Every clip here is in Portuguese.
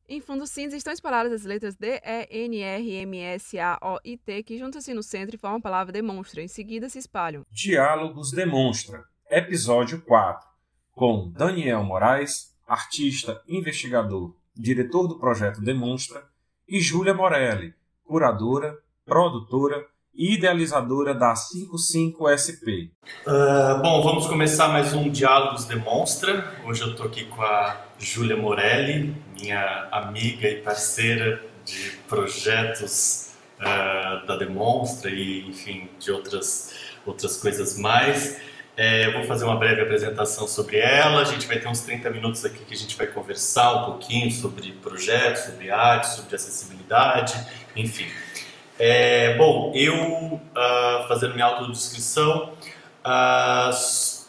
Em fundo cinza estão espalhadas as letras D, E, N, R, M, S, A, O e T, que juntam-se no centro e formam a palavra demonstra. Em seguida se espalham. Diálogos Demonstra, episódio 4, com Daniel Moraes, artista, investigador, diretor do projeto Demonstra, e Júlia Morelli, curadora, produtora e idealizadora da 55SP. Bom, vamos começar mais um Diálogos Demonstra. Hoje eu estou aqui com a Júlia Morelli, minha amiga e parceira de projetos da Demonstra e, enfim, de outras coisas mais. Eu vou fazer uma breve apresentação sobre ela. A gente vai ter uns 30 minutos aqui que a gente vai conversar um pouquinho sobre projetos, sobre arte, sobre acessibilidade, enfim. Bom, eu, fazendo minha autodescrição,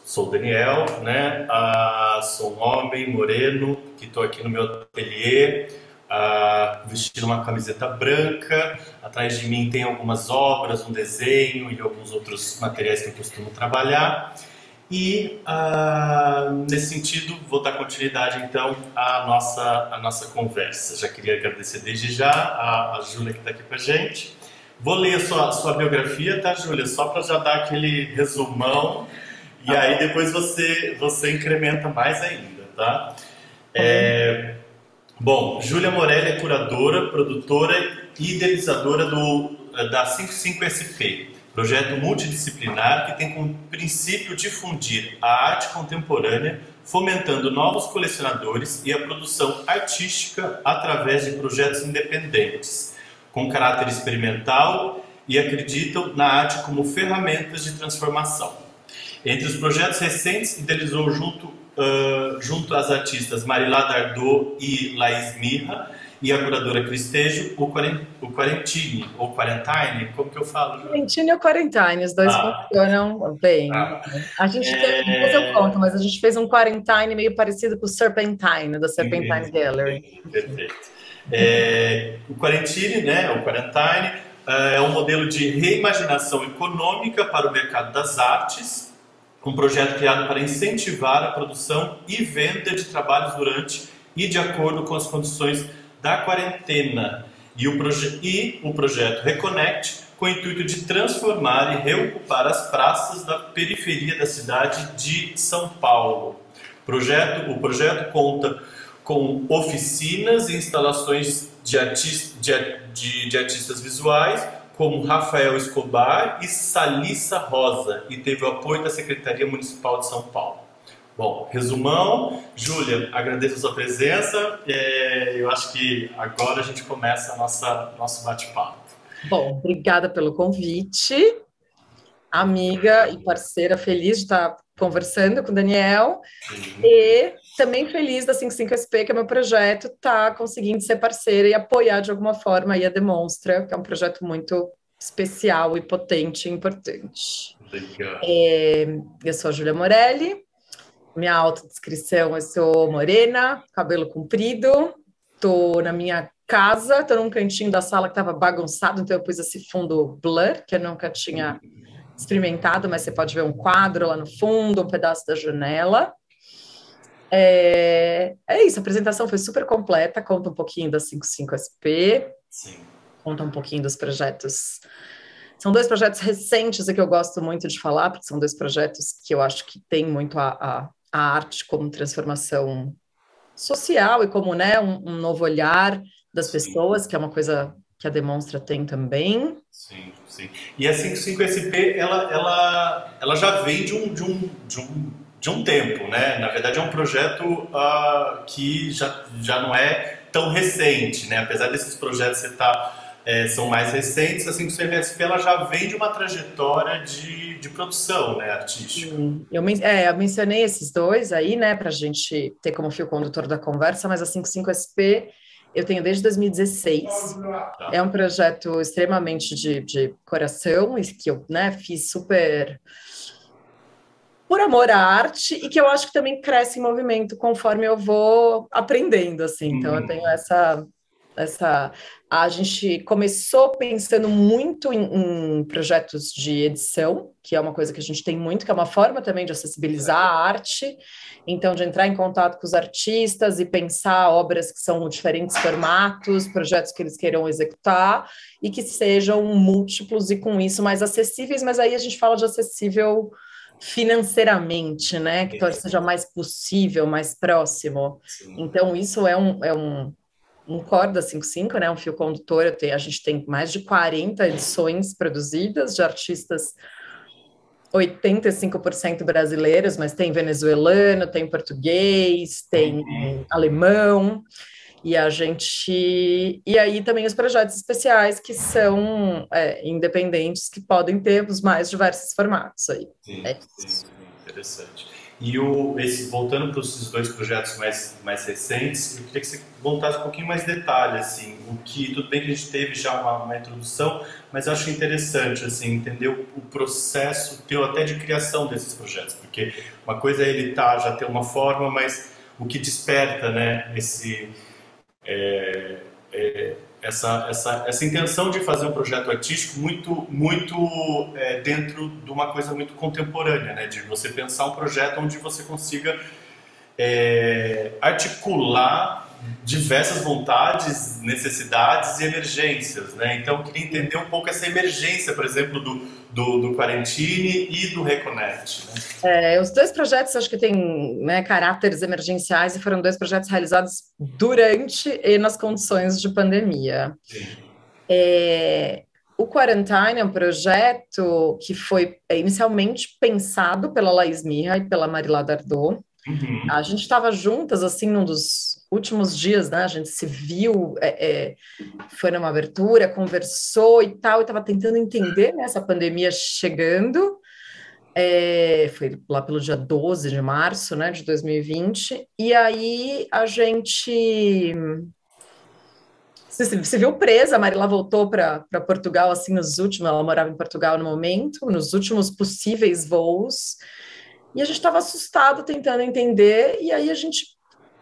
sou o Daniel, né? Sou um homem moreno que estou aqui no meu ateliê, vestindo uma camiseta branca. Atrás de mim tem algumas obras, um desenho e alguns outros materiais que eu costumo trabalhar. E, nesse sentido, vou dar continuidade, então, à nossa conversa. Já queria agradecer desde já a Júlia que está aqui com a gente. Vou ler a sua biografia, tá, Júlia? Só para já dar aquele resumão. E aí depois você incrementa mais ainda, tá? Bom, Júlia Morelli é curadora, produtora e idealizadora da 55SP, projeto multidisciplinar que tem como princípio difundir a arte contemporânea, fomentando novos colecionadores e a produção artística através de projetos independentes, com caráter experimental e acreditam na arte como ferramentas de transformação. Entre os projetos recentes, idealizou junto às artistas Marilá Dardot e Laís Mirra e a curadora Cristejo, o Quarentine, ou Quarantine, como que eu falo? Quarentine ou Quarantine, os dois funcionam bem. A gente depois eu conto, mas a gente fez um Quarantine meio parecido com o Serpentine, da Serpentine Gallery. Perfeito. O Quarentine, né, o Quarantine, é um modelo de reimaginação econômica para o mercado das artes, um projeto criado para incentivar a produção e venda de trabalhos durante e de acordo com as condições da quarentena. E o projeto Reconnect, com o intuito de transformar e reocupar as praças da periferia da cidade de São Paulo. O projeto conta com oficinas e instalações de artistas visuais, como Rafael Escobar e Salissa Rosa, e teve o apoio da Secretaria Municipal de São Paulo. Bom, resumão. Júlia, agradeço a sua presença. Eu acho que agora a gente começa nosso bate-papo. Bom, obrigada pelo convite. Amiga e parceira, feliz de estar conversando com o Daniel. E também feliz da 55SP, que é meu projeto, tá conseguindo ser parceira e apoiar de alguma forma aí a Demonstra, que é um projeto muito especial e potente e importante. Legal. Eu sou a Júlia Morelli, minha autodescrição, eu sou morena, cabelo comprido, tô na minha casa, tô num cantinho da sala que estava bagunçado, então eu pus esse fundo blur, que eu nunca tinha experimentado, mas você pode ver um quadro lá no fundo, um pedaço da janela. É isso, a apresentação foi super completa, conta um pouquinho da 55SP, Sim. Conta um pouquinho dos projetos. São dois projetos recentes e que eu gosto muito de falar, porque são dois projetos que eu acho que tem muito a arte como transformação social e como, né, um novo olhar das pessoas, que é uma coisa que a Demonstra tem também. Sim, sim. E a 55SP, ela já vem de um tempo, né? Na verdade, é um projeto que já não é tão recente, né? Apesar desses projetos são mais recentes, a 55SP ela já vem de uma trajetória de produção, né, artística. Eu mencionei esses dois aí, né, para a gente ter como fio condutor da conversa, mas a 55SP eu tenho desde 2016. Tá. É um projeto extremamente de coração, que eu, né, fiz super por amor à arte e que eu acho que também cresce em movimento conforme eu vou aprendendo, assim. Então eu tenho essa A gente começou pensando muito em projetos de edição, que é uma coisa que a gente tem muito, que é uma forma também de acessibilizar a arte, então de entrar em contato com os artistas e pensar obras que são diferentes formatos, projetos que eles queiram executar e que sejam múltiplos e com isso mais acessíveis, mas aí a gente fala de acessível financeiramente, né? Que seja mais possível, mais próximo. Então isso é um Corda 55, né, um fio condutor. A gente tem mais de 40 edições produzidas de artistas 85% brasileiros, mas tem venezuelano, tem português, tem alemão, e aí também os projetos especiais que são independentes, que podem ter os mais diversos formatos aí. Sim, interessante. E voltando para esses dois projetos mais recentes, eu queria que você voltasse um pouquinho mais detalhe, assim, tudo bem que a gente teve já uma introdução, mas eu acho interessante, assim, entender o processo teu até de criação desses projetos, porque uma coisa é ele já ter uma forma, mas o que desperta, né, essa intenção de fazer um projeto artístico muito dentro de uma coisa muito contemporânea, né? De você pensar um projeto onde você consiga articular diversas vontades, necessidades e emergências, né? Então eu queria entender um pouco essa emergência, por exemplo, do Quarantine e do Reconnect, né? Os dois projetos acho que têm, né, caráteres emergenciais e foram dois projetos realizados durante e nas condições de pandemia. O Quarantine é um projeto que foi inicialmente pensado pela Laís Mirra e pela Marila Dardot. A gente estava juntas, assim, num dos últimos dias, né? A gente se viu, foi numa abertura, conversou e tal, e estava tentando entender, né, essa pandemia chegando. Foi lá pelo dia 12 de março, né, de 2020, e aí a gente se viu presa. A Marila voltou para Portugal, assim, ela morava em Portugal no momento, nos últimos possíveis voos, e a gente estava assustado, tentando entender, e aí a gente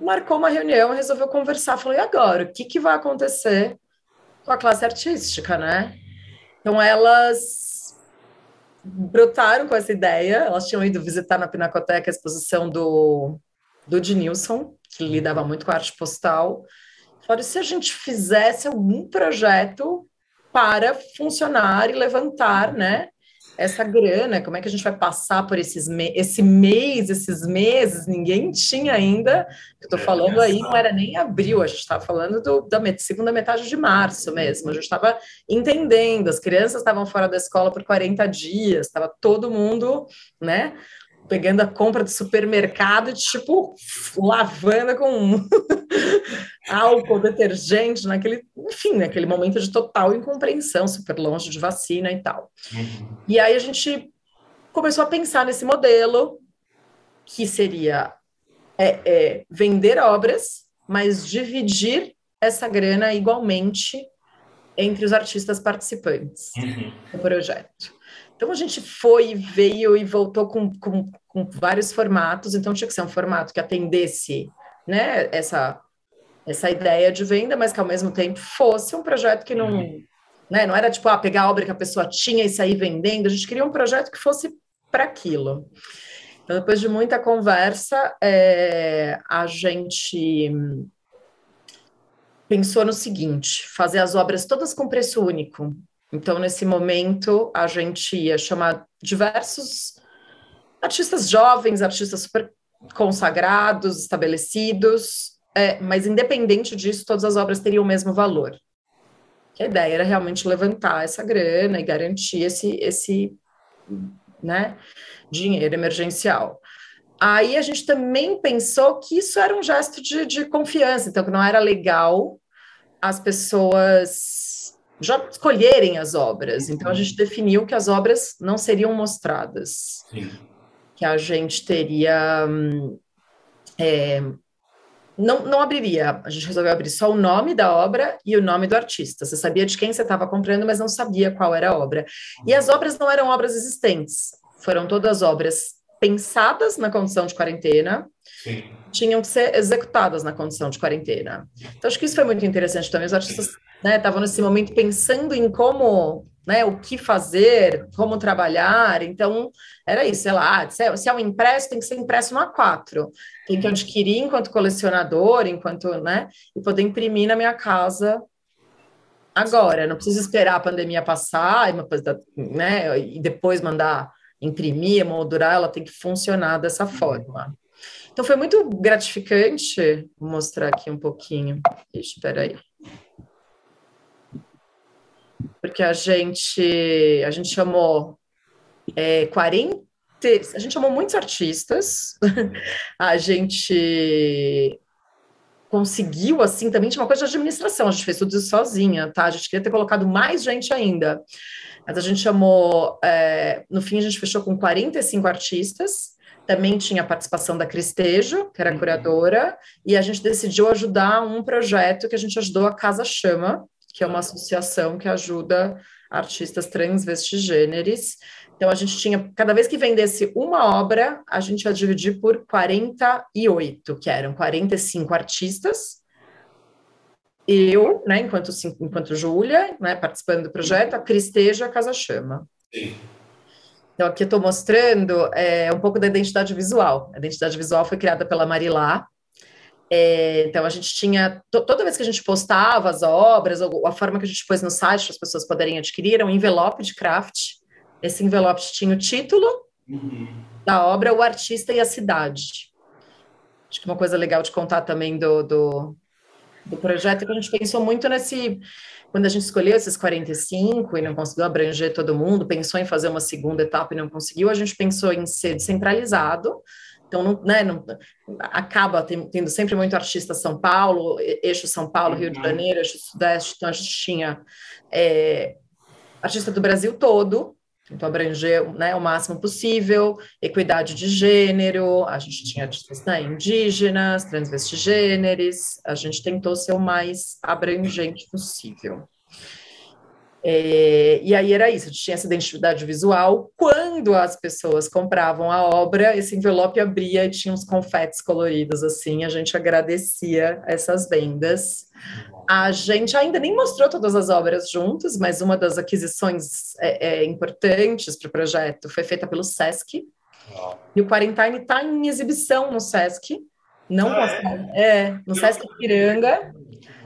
marcou uma reunião, resolveu conversar, falou, e agora? O que vai acontecer com a classe artística, né? Então elas brotaram com essa ideia, elas tinham ido visitar na Pinacoteca a exposição do Dinilson, que lidava muito com a arte postal. Falaram, se a gente fizesse algum projeto para funcionar e levantar, né, essa grana, como é que a gente vai passar por esses meses, ninguém tinha ainda, eu estou falando aí, não era nem abril, a gente estava falando da segunda metade de março mesmo, a gente estava entendendo, as crianças estavam fora da escola por 40 dias, estava todo mundo, né, pegando a compra do supermercado, tipo, lavando com álcool, detergente, naquele momento de total incompreensão, super longe de vacina e tal. E aí a gente começou a pensar nesse modelo, que seria vender obras, mas dividir essa grana igualmente entre os artistas participantes do projeto. Então, a gente veio e voltou com vários formatos, então tinha que ser um formato que atendesse, né, essa ideia de venda, mas que ao mesmo tempo fosse um projeto que não, né, não era tipo, pegar a obra que a pessoa tinha e sair vendendo, a gente queria um projeto que fosse para aquilo. Então, depois de muita conversa, a gente pensou no seguinte, fazer as obras todas com preço único. Então, nesse momento, a gente ia chamar diversos artistas jovens, artistas super consagrados, estabelecidos, mas independente disso, todas as obras teriam o mesmo valor. A ideia era realmente levantar essa grana e garantir esse né, dinheiro emergencial. Aí a gente também pensou que isso era um gesto de confiança, então que não era legal as pessoas já escolherem as obras. Então, a gente definiu que as obras não seriam mostradas. Sim. Que a gente teria... não abriria. A gente resolveu abrir só o nome da obra e o nome do artista. Você sabia de quem você estava comprando, mas não sabia qual era a obra. E as obras não eram obras existentes. Foram todas obras pensadas na condição de quarentena, Sim. tinham que ser executadas na condição de quarentena. Então, acho que isso foi muito interessante também. Os artistas, né, estavam nesse momento pensando em como, né, o que fazer, como trabalhar. Então, era isso, sei lá, se é um impresso, tem que ser impresso no A4. Tem que adquirir enquanto colecionador, enquanto, né, e poder imprimir na minha casa agora. Não preciso esperar a pandemia passar, né, e depois mandar imprimir, moldurar, ela tem que funcionar dessa forma. Então foi muito gratificante. Vou mostrar aqui um pouquinho. Espera aí. Porque a gente chamou 40, a gente chamou muitos artistas. A gente conseguiu, assim, também tinha uma coisa de administração, a gente fez tudo isso sozinha, tá? A gente queria ter colocado mais gente ainda. Mas a gente chamou, no fim a gente fechou com 45 artistas, também tinha a participação da Cristejo, que era a curadora, e a gente decidiu ajudar um projeto que a gente ajudou a Casa Chama, que é uma associação que ajuda artistas transvestigêneres. Então a gente tinha, cada vez que vendesse uma obra, a gente ia dividir por 48, que eram 45 artistas, eu, né, enquanto Júlia, né, participando do projeto, a Cristejo e a Casa Chama. Sim. Então, aqui eu estou mostrando um pouco da identidade visual. A identidade visual foi criada pela Marilá. Então, a gente tinha, toda vez que a gente postava as obras, ou a forma que a gente pôs no site para as pessoas poderem adquirir, era um envelope de craft. Esse envelope tinha o título da obra, o artista e a cidade. Acho que uma coisa legal de contar também do projeto é que a gente pensou muito nesse... Quando a gente escolheu esses 45 e não conseguiu abranger todo mundo, pensou em fazer uma segunda etapa e não conseguiu, a gente pensou em ser descentralizado. Então, acaba tendo sempre muito artista São Paulo, eixo São Paulo, Rio de Janeiro, eixo Sudeste. Então, a gente tinha artista do Brasil todo, então abranger, né, o máximo possível, equidade de gênero, a gente tinha artistas, né, indígenas, transvestigêneres, a gente tentou ser o mais abrangente possível. E aí era isso, a gente tinha essa identidade visual. Quando as pessoas compravam a obra, esse envelope abria e tinha uns confetes coloridos, assim, a gente agradecia essas vendas. A gente ainda nem mostrou todas as obras juntas, mas uma das aquisições importantes para o projeto foi feita pelo Sesc, e o Quarantine está em exibição no Sesc, no Sesc Ipiranga.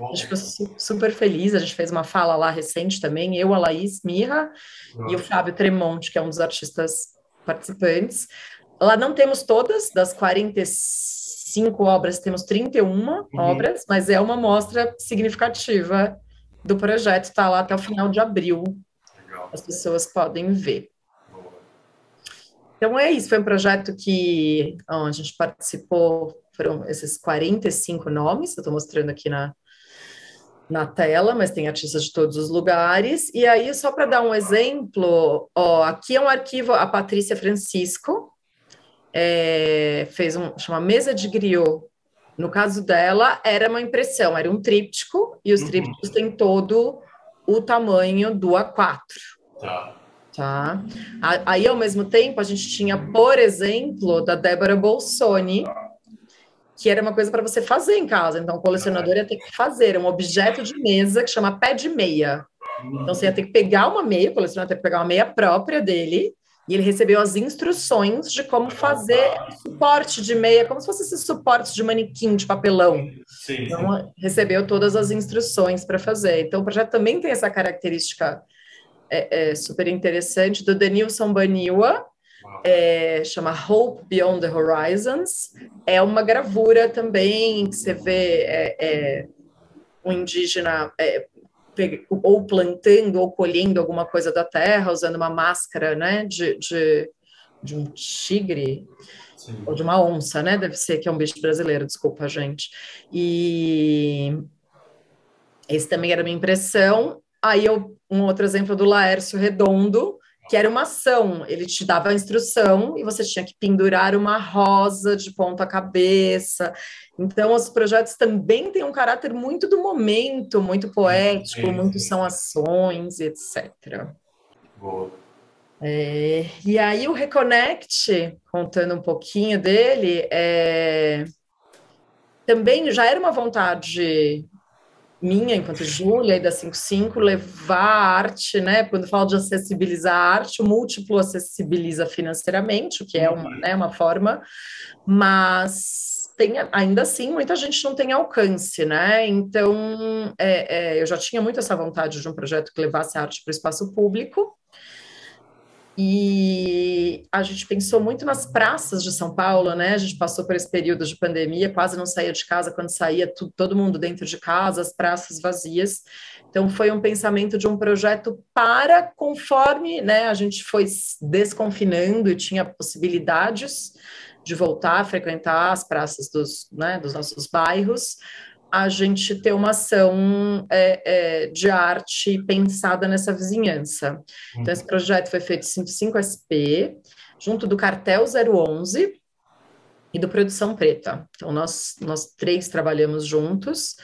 A gente ficou super feliz, a gente fez uma fala lá recente também, eu, a Laís Mirra e o Fábio Tremonti, que é um dos artistas participantes. Lá não temos todas, das 45 obras, temos 31 obras, mas é uma mostra significativa do projeto, está lá até o final de abril. Legal. As pessoas podem ver. Então é isso, foi um projeto que a gente participou, foram esses 45 nomes, eu estou mostrando aqui na tela, mas tem artistas de todos os lugares. E aí, só para dar um exemplo, aqui é um arquivo, a Patrícia Francisco fez chama Mesa de Griot. No caso dela, era uma impressão, era um tríptico, e os trípticos têm todo o tamanho do A4. Tá? Aí, ao mesmo tempo, a gente tinha, por exemplo, da Débora Bolsoni, que era uma coisa para você fazer em casa. Então, o colecionador ia ter que fazer um objeto de mesa que chama pé de meia. Então, você ia ter que pegar uma meia, o colecionador ia ter que pegar uma meia própria dele, e ele recebeu as instruções de como fazer suporte de meia, como se fosse esse suporte de manequim de papelão. Sim. Então, recebeu todas as instruções para fazer. Então, o projeto também tem essa característica super interessante, do Denilson Baniwa, chama Hope Beyond the Horizons. É uma gravura também que você vê um indígena ou plantando ou colhendo alguma coisa da terra, usando uma máscara, né, de um tigre. Sim. Ou de uma onça, né, deve ser, que é um bicho brasileiro, desculpa, gente. E esse também era a minha impressão. Aí um outro exemplo do Laércio Redondo, que era uma ação, ele te dava a instrução e você tinha que pendurar uma rosa de ponta cabeça. Então, os projetos também têm um caráter muito do momento, muito poético, muito são ações, etc. Boa. E aí o Reconnect, contando um pouquinho dele, também já era uma vontade minha, enquanto Júlia, e da 55, levar a arte, né? Quando eu falo de acessibilizar a arte, o múltiplo acessibiliza financeiramente, o que é uma forma, mas ainda assim, muita gente não tem alcance, né? Então, eu já tinha muito essa vontade de um projeto que levasse a arte para o espaço público, e a gente pensou muito nas praças de São Paulo, né? A gente passou por esse período de pandemia, quase não saía de casa, quando saía todo mundo dentro de casa, as praças vazias. Então foi um pensamento de um projeto para, conforme, né, a gente foi desconfinando e tinha possibilidades de voltar a frequentar as praças dos nossos bairros, a gente ter uma ação de arte pensada nessa vizinhança. Então, esse projeto foi feito 55SP, junto do Cartel 011 e do Produção Preta. Então, nós três trabalhamos juntos.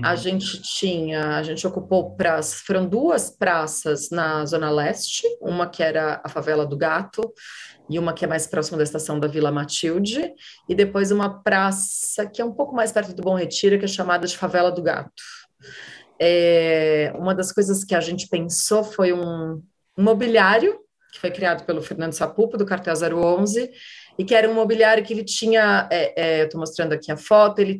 A gente ocupou praças, foram 2 praças na Zona Leste, uma que era a Favela do Gato, e uma que é mais próxima da estação da Vila Matilde, e depois uma praça que é um pouco mais perto do Bom Retiro, que é chamada de Favela do Gato. Uma das coisas que a gente pensou foi um mobiliário, que foi criado pelo Fernando Sapupo, do Cartel 011, e que era um mobiliário que ele tinha, eu estou mostrando aqui a foto, ele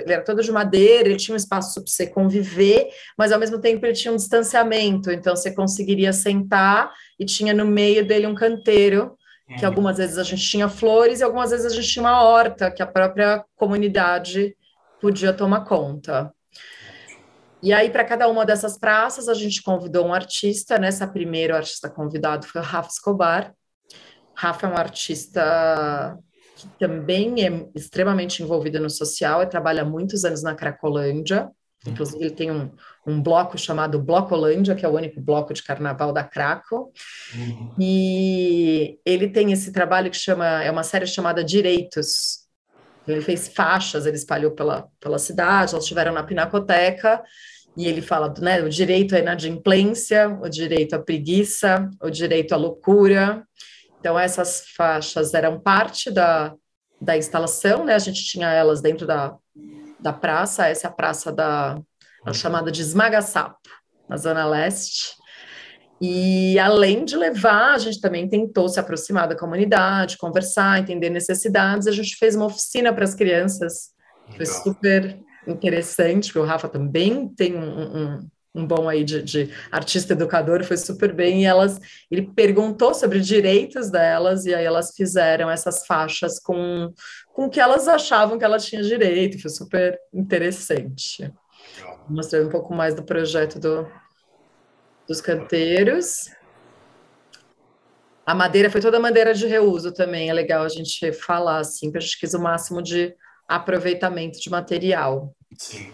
era todo de madeira, ele tinha um espaço para você conviver, mas ao mesmo tempo ele tinha um distanciamento, então você conseguiria sentar e tinha no meio dele um canteiro, que algumas vezes a gente tinha flores e algumas vezes a gente tinha uma horta que a própria comunidade podia tomar conta. E aí, para cada uma dessas praças, a gente convidou um artista. Nessa primeira, o artista convidado foi o Rafa Escobar. Rafa é um artista que também é extremamente envolvido no social e trabalha há muitos anos na Cracolândia. Inclusive, ele tem um bloco chamado Blocolândia, que é o único bloco de carnaval da Craco. E ele tem esse trabalho que é uma série chamada Direitos. Ele fez faixas, ele espalhou pela cidade, elas estiveram na Pinacoteca, e ele fala, né, o direito à inadimplência, o direito à preguiça, o direito à loucura. Então, essas faixas eram parte da instalação, né? A gente tinha elas dentro da praça, essa é a praça chamada de Esmaga-Sapo, na Zona Leste. E além de levar, a gente também tentou se aproximar da comunidade, conversar, entender necessidades. A gente fez uma oficina para as crianças, foi super interessante, porque o Rafa também tem um bom aí de artista educador, foi super bem, e ele perguntou sobre direitos delas, e aí elas fizeram essas faixas com o que elas achavam que elas tinham direito, foi super interessante. Mostrando um pouco mais do projeto dos canteiros. A madeira foi toda madeira de reuso também, é legal a gente falar assim, porque a gente quis o máximo de aproveitamento de material. Sim.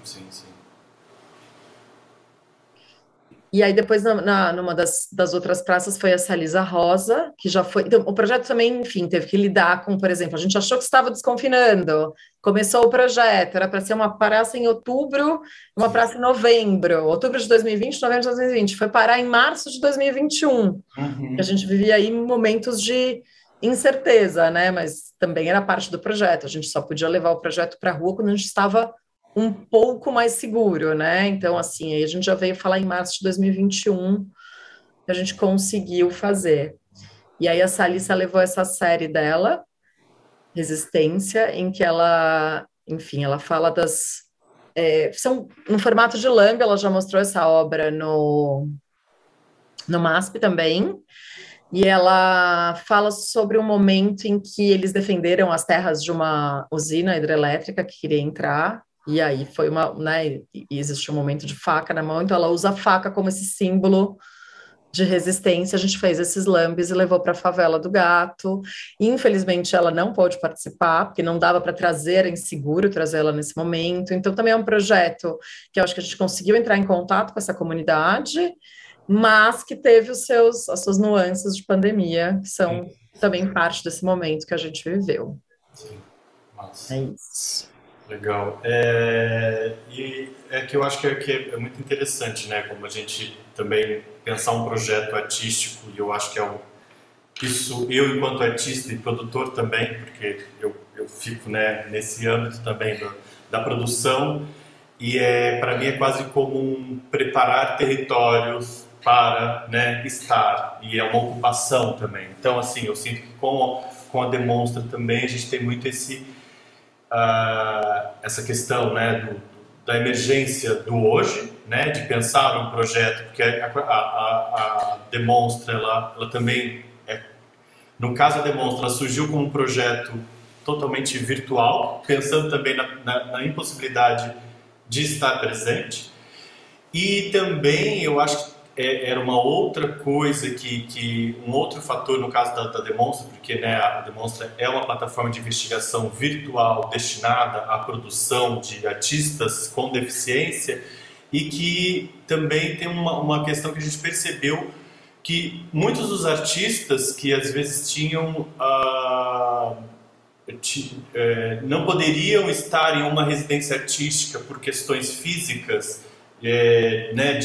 E aí depois, numa das outras praças, foi a Salisa Rosa, que já foi... Então, o projeto também, enfim, teve que lidar com, por exemplo, a gente achou que estava desconfinando, começou o projeto, era para ser uma praça em outubro, uma praça em novembro, outubro de 2020, novembro de 2020, foi parar em março de 2021, que a gente vivia aí momentos de incerteza, né, mas também era parte do projeto, a gente só podia levar o projeto para a rua quando a gente estava um pouco mais seguro, né? Então, assim, aí a gente já veio falar em março de 2021, que a gente conseguiu fazer. E aí a Salissa levou essa série dela, Resistência, em que ela, enfim, ela fala são no formato de lambe, ela já mostrou essa obra no MASP também, e ela fala sobre um momento em que eles defenderam as terras de uma usina hidrelétrica que queria entrar, e aí foi né, existe um momento de faca na mão, então ela usa a faca como esse símbolo de resistência. A gente fez esses lambes e levou para a Favela do Gato. Infelizmente ela não pôde participar, porque não dava para trazer em seguro, trazer ela nesse momento. Então também é um projeto que eu acho que a gente conseguiu entrar em contato com essa comunidade, mas que teve as suas nuances de pandemia, que são também parte desse momento que a gente viveu. Sim. Nossa. É isso. Legal. E é que eu acho que é muito interessante, né? Como a gente também pensar um projeto artístico, e eu acho que isso eu enquanto artista e produtor também, porque eu fico, né, nesse âmbito também da produção, e para mim é quase como preparar territórios para, né, estar, e é uma ocupação também. Então, assim, eu sinto que com a Demonstra também a gente tem muito essa questão, né, da emergência do hoje, né, de pensar um projeto, porque a Demonstra, ela também, no caso a Demonstra, ela surgiu como um projeto totalmente virtual, pensando também na impossibilidade de estar presente, e também eu acho que era uma outra coisa um outro fator no caso da Demonstra, porque, né, a Demonstra é uma plataforma de investigação virtual destinada à produção de artistas com deficiência, e que também tem uma questão que a gente percebeu, que muitos dos artistas que às vezes não poderiam estar em uma residência artística por questões físicas, né,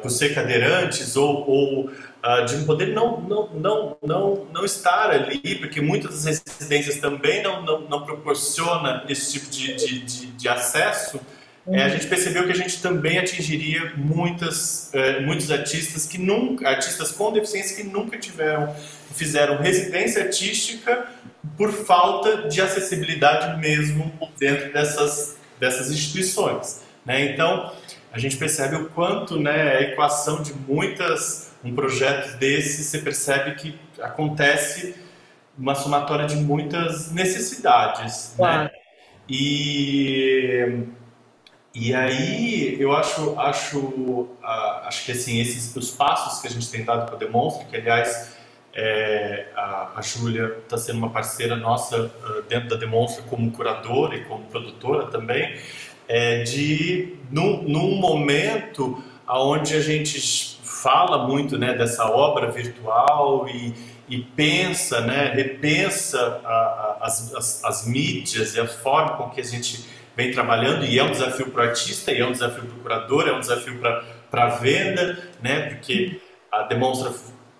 por ser cadeirantes ou de não poder não estar ali, porque muitas das residências também não proporciona esse tipo de acesso. A gente percebeu que a gente também atingiria muitos artistas artistas com deficiência que nunca fizeram residência artística por falta de acessibilidade mesmo dentro dessas instituições, né? Então, a gente percebe o quanto, né, a equação de um projeto desse, você percebe que acontece uma somatória de muitas necessidades, né? E aí eu acho que assim, os passos que a gente tem dado para o Demonstra, que aliás a Júlia está sendo uma parceira nossa dentro da Demonstra como curadora e como produtora também, num momento onde a gente fala muito, né, dessa obra virtual e pensa, né, repensa as mídias e a forma com que a gente vem trabalhando, e é um desafio para o artista, e é um desafio para o curador, é um desafio para a venda, né, porque a Demonstra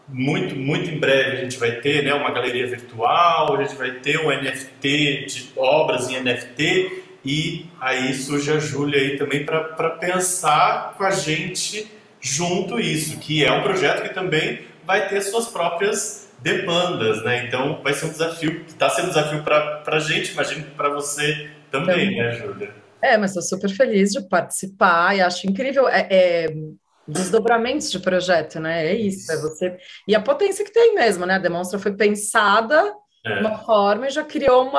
muito em breve a gente vai ter, né, uma galeria virtual, a gente vai ter um NFT de obras em NFT, e aí surge a Júlia aí também para pensar com a gente junto isso, que é um projeto que também vai ter suas próprias demandas, né? Então vai ser um desafio, está sendo um desafio para a gente, imagino que para você também, né, Júlia? Mas estou super feliz de participar e acho incrível desdobramentos de projeto, né? É isso, é você. E a potência que tem mesmo, né? A Demonstra foi pensada de uma forma e já criou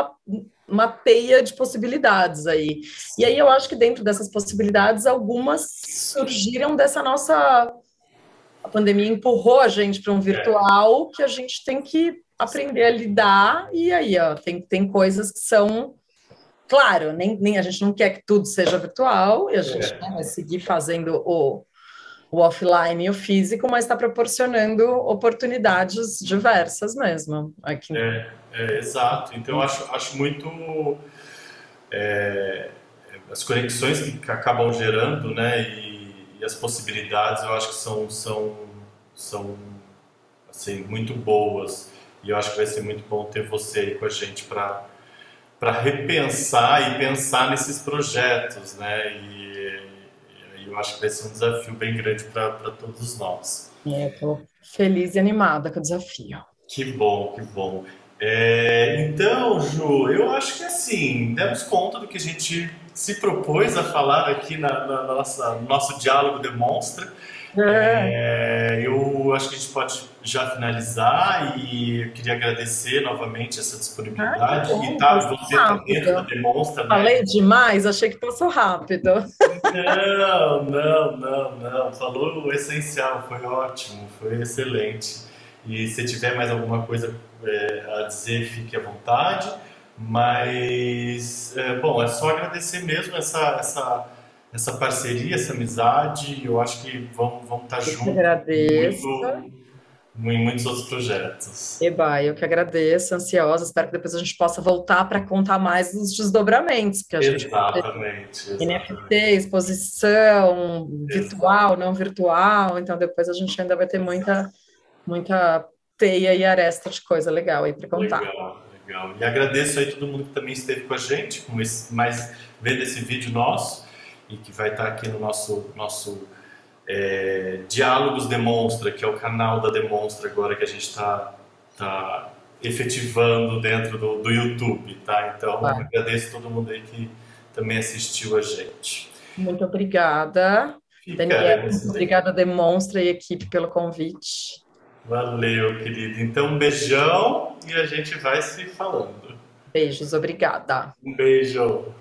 uma teia de possibilidades aí. E aí eu acho que dentro dessas possibilidades, algumas surgiram dessa nossa... A pandemia empurrou a gente para um virtual que a gente tem que aprender a lidar, e aí, ó, tem coisas que são... Claro, nem a gente não quer que tudo seja virtual, e a gente, né, vai seguir fazendo o offline e o físico, mas está proporcionando oportunidades diversas mesmo. Aqui. Exato. Então, eu acho muito... as conexões que acabam gerando, né, e as possibilidades, eu acho que são assim, muito boas. E eu acho que vai ser muito bom ter você aí com a gente para repensar e pensar nesses projetos, né? E eu acho que vai ser um desafio bem grande para todos nós. Estou feliz e animada com o desafio. Que bom, que bom. Então, Ju, eu acho que assim, demos conta do que a gente se propôs a falar aqui no nosso diálogo Demonstra. Eu acho que a gente pode já finalizar, e eu queria agradecer novamente essa disponibilidade. E você tá dentro da Demonstra, né? Falei demais, achei que passou rápido. Não. Falou o essencial, foi ótimo, foi excelente. E se tiver mais alguma coisa a dizer, fique à vontade. Mas, bom, é só agradecer mesmo essa parceria, essa amizade. Eu acho que vamos estar juntos. Agradeço. Em muitos outros projetos. Eba, eu que agradeço, ansiosa. Espero que depois a gente possa voltar para contar mais dos desdobramentos. Que a gente Exatamente. NFT, exposição, virtual, não virtual. Então depois a gente ainda vai ter muita teia e aresta de coisa legal aí para contar. Legal, legal. E agradeço aí todo mundo que também esteve com a gente, vendo esse vídeo nosso, e que vai estar aqui no nosso Diálogos Demonstra, que é o canal da Demonstra agora que a gente está efetivando dentro do YouTube, tá? Então, agradeço todo mundo aí que também assistiu a gente. Muito obrigada, Daniel. Muito obrigada, Demonstra e equipe, pelo convite. Valeu, querido. Então, um beijão e a gente vai se falando. Beijos, obrigada. Um beijo.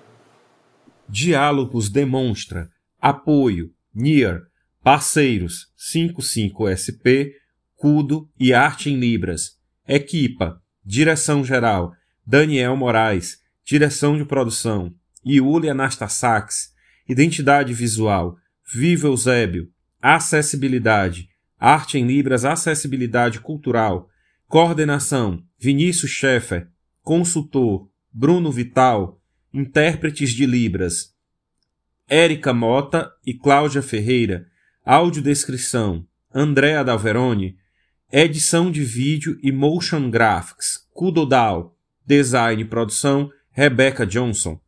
Diálogos Demonstra. Apoio NIR. Parceiros 55SP, Cudo e Arte em Libras. Equipa. Direção-geral Daniel Moraes. Direção de produção Iulia Anastasax. Identidade visual Viva Eusébio. Acessibilidade Arte em Libras, Acessibilidade Cultural. Coordenação Vinícius Scheffer. Consultor Bruno Vital. Intérpretes de Libras Érica Mota e Cláudia Ferreira. Audiodescrição Andréa Dalveroni. Edição de vídeo e motion graphics Kudodal. Design e produção Rebeca Johnson.